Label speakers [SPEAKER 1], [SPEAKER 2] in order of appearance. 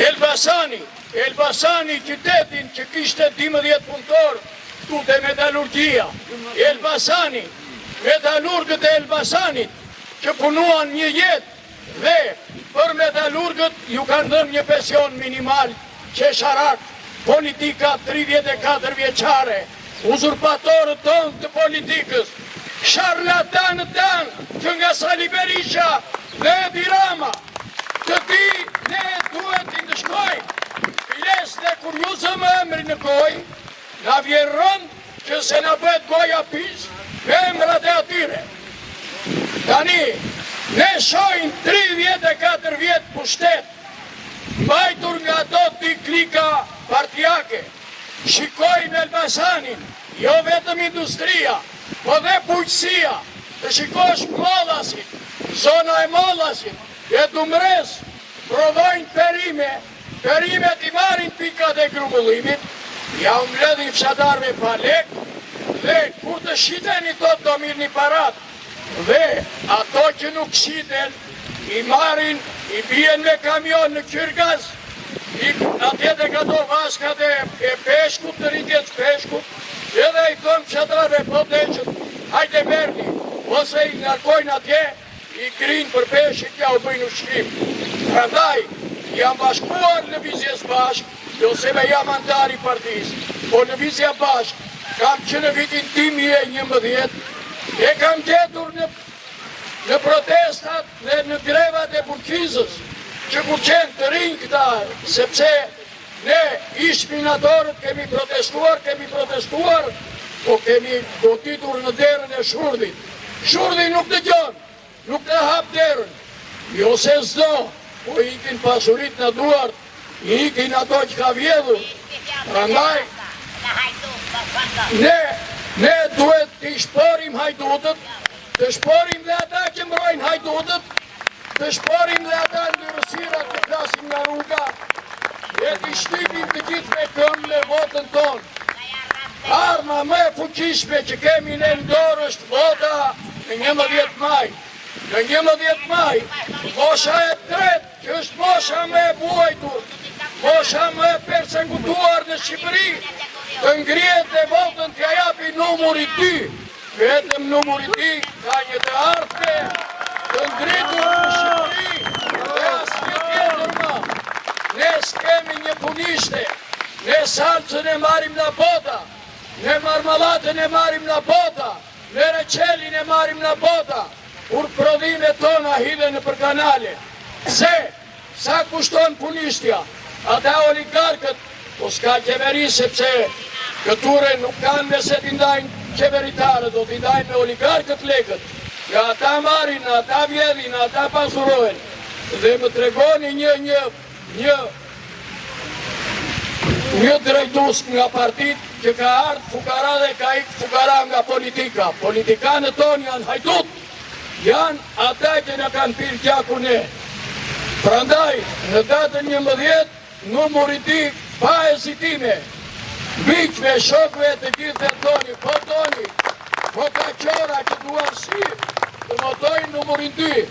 [SPEAKER 1] Elbasani qytetin që kishte 12 punëtor këtu te metalurgjia. Elbasani, metalurgët e Elbasanit që punuan një jetë dhe për metalurgët ju kanë dhënë një pension minimal qesharak, politika 34 vjeçare, uzurpatorët tonë të politikës, sharlatanët tanë që nga Sali Berisha dhe Edi Rama, të ti ne duhet të ndëshkojmë. Files dhe kur ju zëmë emri në goj, nga vjen rënd që se na bëhet goja pis, me emrat e atyre. Tani, ne shojnë 34 vjetë pushtet, mbajtur nga do t'i klika partijake. Shikojmë Elbasanin, jo vetëm industria, po dhe bujqësia, të shikosh Mollasin, zona e Mollasin, e Dumres, provojnë perimet i marin pikat e grumbullimit, ja mbledhin fshatarve pa lek, dhe kur të shiteni tot do mirë një parat, dhe ato që nuk shiten, i marin, i bien me kamion në Kyrgaz, atjet e këto vaskat e peshkut, të rritjet peshkut, edhe i tonë fshatarve po deqët, hajde merni, ose i nërkojnë atje, i grinë për peshit, ja u bëjnë ushqim. Prandaj, jam bashkuar lëvizjes bashk, jo se me jam antar i partisë, po lëvizja bashk, kam që në vitin 2011, e kam gjetur në protestat dhe në grevat e burkizës, që ku qenë të rinjë këta, sepse ne ishminatorët kemi protestuar, po kemi gotitur në derën e Shurdit. Shurdi nuk të gjonë, nuk të hap derën, jo se zdo, po ikin pasurit në duart, ikin ato që ka vjedhur. Prandaj, ne duhet të shporim hajdutët, të shporim dhe ata që mbrojnë hajdutët, të shporim dhe ata ndërësira të klasin nga rruga, e të shtypim të gjithë me këmë në votën tonë. Arma më e fuqishme që kemi në ndorë është vota në 11 maj. Në 11 maj, mosha e tretë, që është mosha më e buajtur, mosha më e persegutuar në Shqipëri, të ngrihet dhe votën t'ja japi numuri 2. Vetëm numuri 2 ka një të ardhme, të ngritur në Shqipëri, dhe asnjë tjetër më. Ne s'kemi një punishte, ne salcën e marim në bota, ne marmalatën e marim në bota, ne reqelin e marim në bota, kur prodhime tona hidhe në për kanale. Sa kushton punishtja? Ata oligarkët, po s'ka qeveri sepse këture nuk kanë me se t'i ndajnë qeveritarët, do t'i ndajnë me oligarkët lekët. Nga ata marin, ata vjedhin, ata pasurohen. Dhe më tregoni një drejtus nga partit që ka ardhë fukara dhe ka ikë fukara nga politika. Politikanët tonë janë hajdut, janë ata që në kanë pirë gjaku ne. Prandaj, në datën 11, numuri 2 pa hezitime, miq me shokve të gjithë e toni, po ka qora që duan si, të votojnë numurin 2.